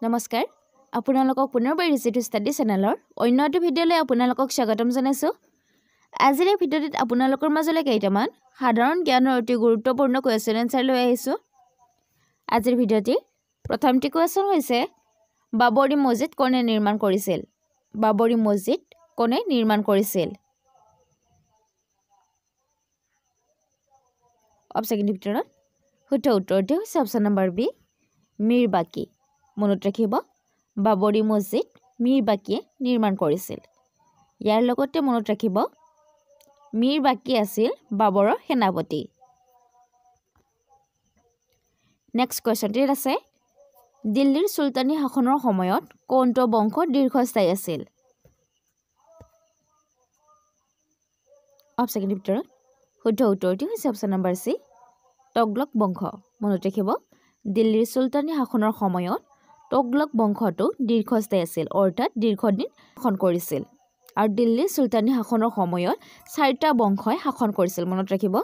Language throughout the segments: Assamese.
নমস্কাৰ আপোনালোকক পুনৰবাৰ ইজি টু ষ্টাডি চেনেলৰ অন্য এটা ভিডিঅ'লৈ আপোনালোকক স্বাগতম জনাইছোঁ। আজিৰ এই ভিডিঅ'টোত আপোনালোকৰ মাজলৈ কেইটামান সাধাৰণ জ্ঞানৰ অতি গুৰুত্বপূৰ্ণ কুৱেশ্যন এনচাৰ লৈ আহিছোঁ। আজিৰ ভিডিঅ'টিৰ প্ৰথমটি কুৱেশ্যন হৈছে বাবৰি মছজিদ কোনে নিৰ্মাণ কৰিছিল? বাবৰি মছজিদ কোনে নিৰ্মাণ কৰিছিল? অপশ্যনৰ ভিতৰত শুদ্ধ উত্তৰটো হৈছে অপশ্যন নম্বৰ বি, মীৰ বাকি। মনত ৰাখিব, বাবৰি মছজিদ মীৰ বাকিয়ে নিৰ্মাণ কৰিছিল। ইয়াৰ লগতে মনত ৰাখিব, মীৰ বাকি আছিল বাবৰৰ সেনাপতি। নেক্সট কুৱেশ্যনটিত আছে দিল্লীৰ চুলতানী শাসনৰ সময়ত কোনটো বংশ দীৰ্ঘস্থায়ী আছিল? অপশ্যনৰ ভিতৰত শুদ্ধ উত্তৰটো হৈছে অপশ্যন নম্বৰ চি, তগলক বংশ। মনত ৰাখিব, দিল্লীৰ চুলতানী শাসনৰ সময়ত তগলক বংশটো দীৰ্ঘস্থায়ী আছিল, অৰ্থাৎ দীৰ্ঘদিন শাসন কৰিছিল। আৰু দিল্লীৰ চুলতানী শাসনৰ সময়ত 4টা বংশই শাসন কৰিছিল। মনত ৰাখিব।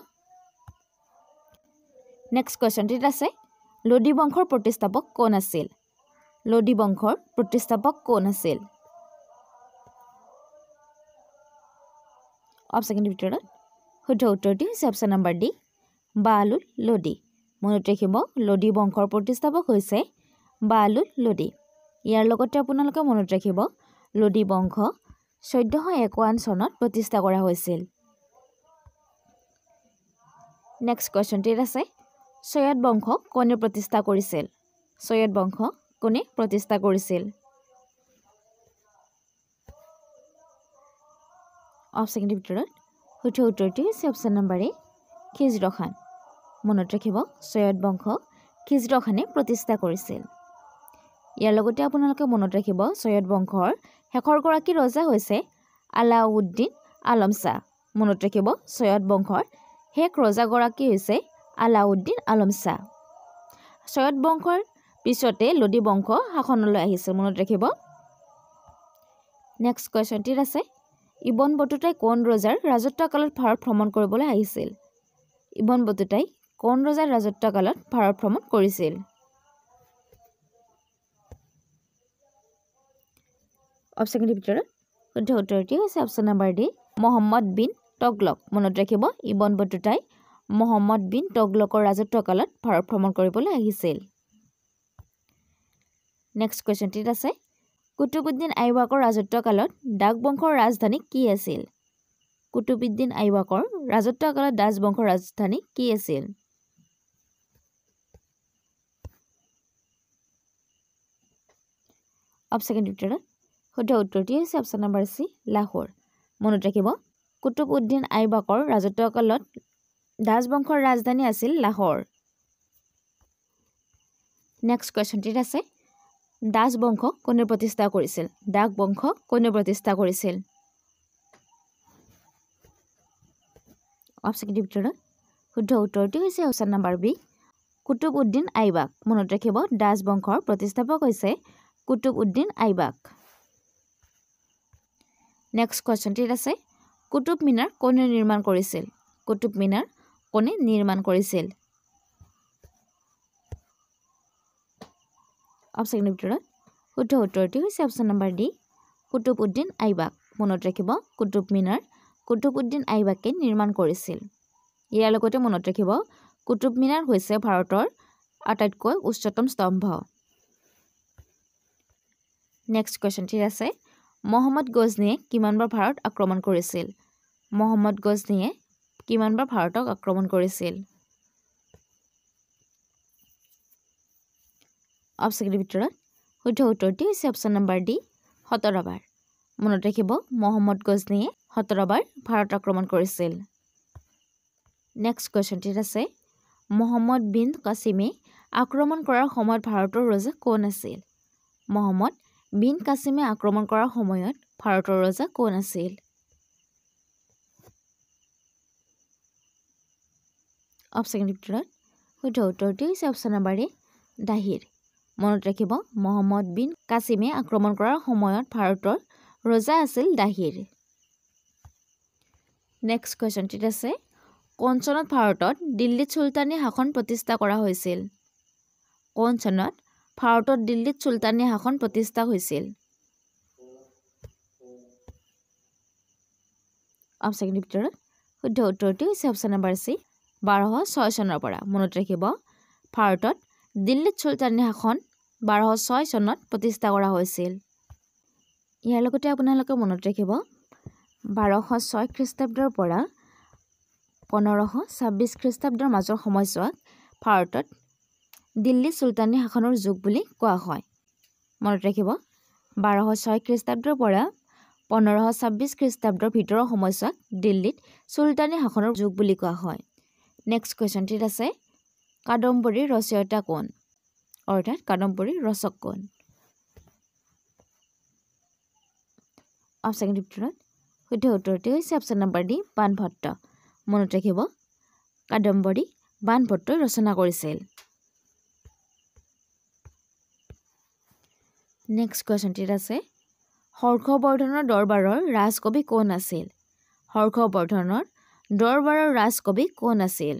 নেক্সট কুৱেশ্যনটিত আছে লোদী বংশৰ প্ৰতিষ্ঠাপক কোন আছিল? লোদী বংশৰ প্ৰতিষ্ঠাপক কোন আছিল? অপশ্যনৰ ভিতৰত শুদ্ধ উত্তৰটি হৈছে option number D, Bahlul Lodi. মনত ৰাখিব, লোদী বংশৰ প্ৰতিষ্ঠাপক হৈছে বাহলুল লোদী। ইয়াৰ লগতে আপোনালোকে মনত ৰাখিব, লোদী বংশ 1451 চনত প্ৰতিষ্ঠা কৰা হৈছিল। নেক্সট কুৱেশ্যনটিত আছে সৈয়দ বংশ কোনে প্ৰতিষ্ঠা কৰিছিল? সৈয়দ বংশ কোনে প্ৰতিষ্ঠা কৰিছিল? অপশ্যনৰ ভিতৰত শুদ্ধ উত্তৰটি হৈছে অপশ্যন নম্বৰ এ, খিজৰ খান। মনত ৰাখিব, সৈয়দ বংশ খিজৰ খানে প্ৰতিষ্ঠা কৰিছিল। ইয়াৰ লগতে আপোনালোকে মনত ৰাখিব, সৈয়দ বংশৰ শেষৰগৰাকী ৰজা হৈছে আলাউদ্দিন আলম শ্বাহ। মনত ৰাখিব, সৈয়দ বংশৰ শেষ ৰজাগৰাকী হৈছে আলাউদ্দিন আলম শ্বাহ। সৈয়দ বংশৰ পিছতে লোদী বংশ শাসনলৈ আহিছিল। মনত ৰাখিব। নেক্সট কুৱেশ্যনটিত আছে ইবন বটুতাই কোন ৰজাৰ ৰাজত্বকালত ভাৰত ভ্ৰমণ কৰিবলৈ আহিছিল? ইবন বটুতাই কোন ৰজাৰ ৰাজত্বকালত ভাৰত ভ্ৰমণ কৰিছিল? অপশ্যনৰ ভিতৰত শুদ্ধ উত্তৰটি হৈছে option number D, Muhammad bin Tughlaq. মনত ৰাখিব, ইবন বটুতাই মহম্মদ বিন তগলকৰ ৰাজত্বকালত ভাৰত ভ্ৰমণ কৰিবলৈ আহিছিল। নেক্সট কুৱেশ্যনটিত আছে কুতুবুদ্দিন আইবাকৰ ৰাজত্বকালত ডাক বংশৰ ৰাজধানী কি আছিল? কুতুবুদ্দিন আইবাকৰ ৰাজত্বকালত ডাচ বংশৰ ৰাজধানী কি আছিল? অপশ্যনৰ ভিতৰত শুদ্ধ উত্তৰটি হৈছে অপশ্যন নম্বৰ চি, লাহোৰ। মনত ৰাখিব, কুতুবুদ্দিন আইবাকৰ ৰাজত্বকালত ডাচ বংশৰ ৰাজধানী আছিল লাহোৰ। নেক্সট কুৱেশ্যনটিত আছে ডাচ বংশ কোনে প্ৰতিষ্ঠা কৰিছিল? ডাক বংশ কোনে প্ৰতিষ্ঠা কৰিছিল? অপশ্যনৰ ভিতৰত শুদ্ধ উত্তৰটি হৈছে option number B, Qutubuddin Aibak. মনত ৰাখিব, ডাচ বংশৰ প্ৰতিষ্ঠাপক হৈছে কুতুবুদ্দিন আইবাক। নেক্সট কুৱেশ্যনটিত আছে কুতুব মিনাৰ কোনে নিৰ্মাণ কৰিছিল? কুতুব মিনাৰ কোনে নিৰ্মাণ কৰিছিল? অপশ্যনৰ ভিতৰত শুদ্ধ উত্তৰটি হৈছে option number D, Qutubuddin Aibak. মনত ৰাখিব, কুতুব মিনাৰ কুতুবুদ্দিন আইবাকে নিৰ্মাণ কৰিছিল। ইয়াৰ লগতে মনত ৰাখিব, কুতুব মিনাৰ হৈছে ভাৰতৰ আটাইতকৈ উচ্চতম স্তম্ভ। নেক্সট কুৱেশ্যনটিত আছে মহম্মদ গজনীয়ে কিমানবাৰ ভাৰত আক্ৰমণ কৰিছিল? মহম্মদ গজনীয়ে কিমানবাৰ ভাৰতক আক্ৰমণ কৰিছিল? অপশ্যনৰ ভিতৰত শুদ্ধ উত্তৰটি হৈছে অপশ্যন নম্বৰ ডি, 17 বাৰ। মনত ৰাখিব, মহম্মদ গজনীয়ে 17 বাৰ ভাৰত আক্ৰমণ কৰিছিল। নেক্সট কুৱেশ্যনটিত আছে মহম্মদ বিন কাছিমে আক্ৰমণ কৰাৰ সময়ত ভাৰতৰ ৰজা কোন আছিল? মহম্মদ বিন কাছিমে আক্ৰমণ কৰাৰ সময়ত ভাৰতৰ ৰজা কোন আছিল? অপশ্যনৰ ভিতৰত শুদ্ধ উত্তৰটি হৈছে অপশ্যন নম্বৰ এ, দাহিৰ। মনত ৰাখিব, মহম্মদ বিন কাছিমে আক্ৰমণ কৰাৰ সময়ত ভাৰতৰ ৰজা আছিল দাহিৰ। নেক্সট কুৱেশ্যনটিত আছে কোন চনত ভাৰতত দিল্লীত চুলতানী শাসন প্ৰতিষ্ঠা কৰা হৈছিল? কোন চনত ভাৰতত দিল্লীত চুলতানী শাসন প্ৰতিষ্ঠা হৈছিল? অপশ্যনৰ ভিতৰত শুদ্ধ উত্তৰটো হৈছে অপশ্যন নম্বৰ চি 1206 চনৰ পৰা। মনত ৰাখিব ভাৰতত দিল্লীত চুলতানী শাসন 1206 চনত প্ৰতিষ্ঠা কৰা হৈছিল। ইয়াৰ লগতে আপোনালোকে মনত ৰাখিব 1206 খ্ৰীষ্টাব্দৰ পৰা 1526 খ্ৰীষ্টাব্দৰ মাজৰ সময়ছোৱাক ভাৰতত দিল্লী চুলতানী শাসনৰ যুগ বুলি কোৱা হয়। মনত ৰাখিব 1206 খ্ৰীষ্টাব্দৰ পৰা 1526 খ্ৰীষ্টাব্দৰ ভিতৰৰ সময়ছোৱাক দিল্লীত চুলতানী শাসনৰ যুগ বুলি কোৱা হয়। নেক্সট কুৱেশ্যনটিত আছে কাদম্বৰীৰ ৰচয়িতা কোন? অৰ্থাৎ কাদম্বৰীৰ ৰচক কোন? অপশ্যনৰ ভিতৰত শুদ্ধ উত্তৰটো হৈছে অপশ্যন নম্বৰ ডি বাণভট্ট। মনত ৰাখিব কাদম্বৰী বাণভট্টই ৰচনা কৰিছিল। নেক্সট কুৱেশ্যনটিত আছে হৰ্ষবৰ্ধনৰ দৰবাৰৰ ৰাজকবি কোন আছিল? হৰ্ষবৰ্ধনৰ দৰবাৰৰ ৰাজকবি কোন আছিল?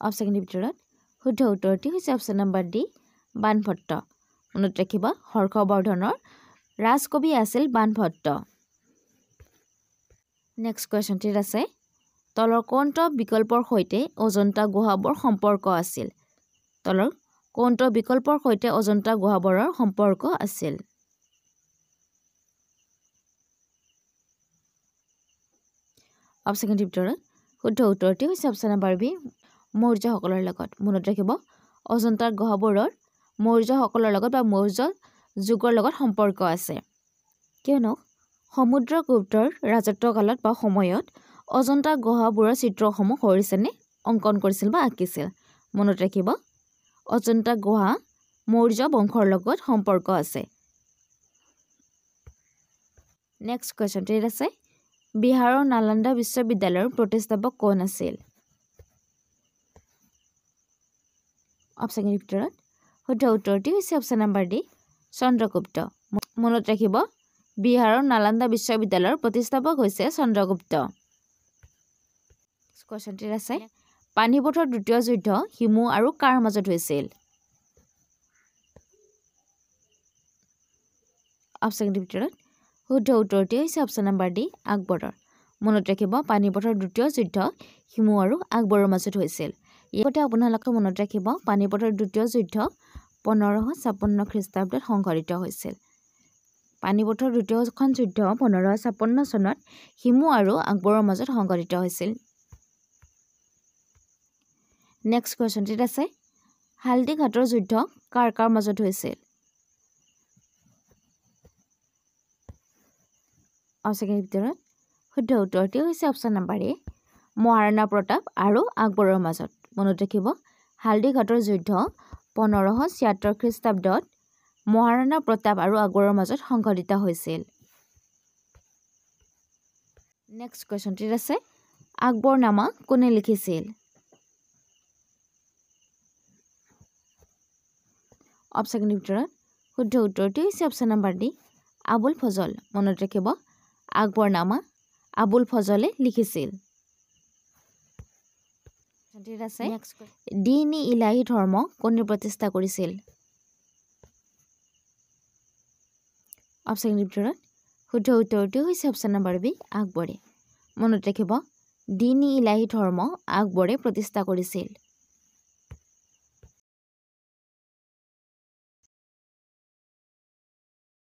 অপশ্যনৰ ভিতৰত শুদ্ধ উত্তৰটি হৈছে অপশ্যন নম্বৰ ডি বাণভট্ট। মনত ৰাখিব হৰ্ষবৰ্ধনৰ ৰাজকবি আছিল বাণভট্ট। নেক্সট কুৱেশ্যনটিত আছে তলৰ কোনটো বিকল্পৰ সৈতে অজন্তা গুহাবোৰ সম্পৰ্ক আছিল? তলৰ কোনটো বিকল্পৰ সৈতে অজন্তা গুহাবোৰৰ সম্পৰ্ক আছিল? অপশ্যনৰ ভিতৰত শুদ্ধ উত্তৰটি হৈছে অপশ্যন নম্বৰ বি মৌৰ্যসকলৰ লগত। মনত ৰাখিব অজন্তাৰ গুহাবোৰৰ মৌৰ্যসকলৰ লগত বা মৌৰ্য যুগৰ লগত সম্পৰ্ক আছে, কিয়নো সমুদ্ৰগুপ্তৰ ৰাজত্বকালত বা সময়ত অজন্তা গুহাবোৰৰ চিত্ৰসমূহ হৰিসেনে অংকন কৰিছিল বা আঁকিছিল। মনত ৰাখিব অজন্তা গুহা মৌৰ্য বংশৰ লগত সম্পৰ্ক আছে। নেক্সট কুৱেশ্যনটিত আছে বিহাৰৰ নালন্দা বিশ্ববিদ্যালয়ৰ প্ৰতিষ্ঠাপক কোন আছিল? অপশ্যনৰ ভিতৰত শুদ্ধ উত্তৰটি হৈছে অপশ্যন নম্বৰ ডি চন্দ্ৰগুপ্ত। মনত ৰাখিব বিহাৰৰ নালন্দা বিশ্ববিদ্যালয়ৰ প্ৰতিষ্ঠাপক হৈছে চন্দ্ৰগুপ্ত। কুৱেশ্যনটিত আছে পানিপথৰ দ্বিতীয় যুদ্ধ হিমু আৰু কাৰ মাজত হৈছিল? অপশ্যনৰ ভিতৰত শুদ্ধ উত্তৰটি হৈছে অপশ্যন নম্বৰ ডি আকবৰৰ। মনত ৰাখিব পানিপথৰ দ্বিতীয় যুদ্ধ হিমু আৰু আকবৰৰ মাজত হৈছিল। ইয়াতে আপোনালোকে মনত ৰাখিব পানিপথৰ দ্বিতীয় যুদ্ধ 1556 খ্ৰীষ্টাব্দত সংঘটিত হৈছিল। পানিপথৰ দ্বিতীয়খন যুদ্ধ 1556 চনত হিমু আৰু আকবৰৰ মাজত সংঘটিত হৈছিল। নেক্সট কুৱেশ্যনটিত আছে হালদিঘাটৰ যুদ্ধ কাৰ কাৰ মাজত হৈছিল? অপশ্যনৰ ভিতৰত শুদ্ধ উত্তৰটি হৈছে অপশ্যন নম্বৰ এ মহাৰাণা প্ৰতাপ আৰু আকবৰৰ মাজত। মনত ৰাখিব হালদিঘাটৰ যুদ্ধ 1576 খ্ৰীষ্টাব্দত মহাৰাণা প্ৰতাপ আৰু আকবৰৰ মাজত সংঘটিত হৈছিল। নেক্সট কুৱেশ্যনটিত আছে আকবৰনামা কোনে লিখিছিল? অপশ্যনৰ ভিতৰত শুদ্ধ উত্তৰটি হৈছে option number D Abul Fazal. মনত ৰাখিব আকবৰনামা আবুল ফজলে লিখিছিল। দিন ই ইলাহী ধৰ্ম কোনে প্ৰতিষ্ঠা কৰিছিল? অপশ্যনৰ ভিতৰত শুদ্ধ উত্তৰটি হৈছে অপশ্যন নম্বৰ বি আকবৰে। মনত ৰাখিব দিন ই ইলাহী ধৰ্ম আকবৰে প্ৰতিষ্ঠা কৰিছিল।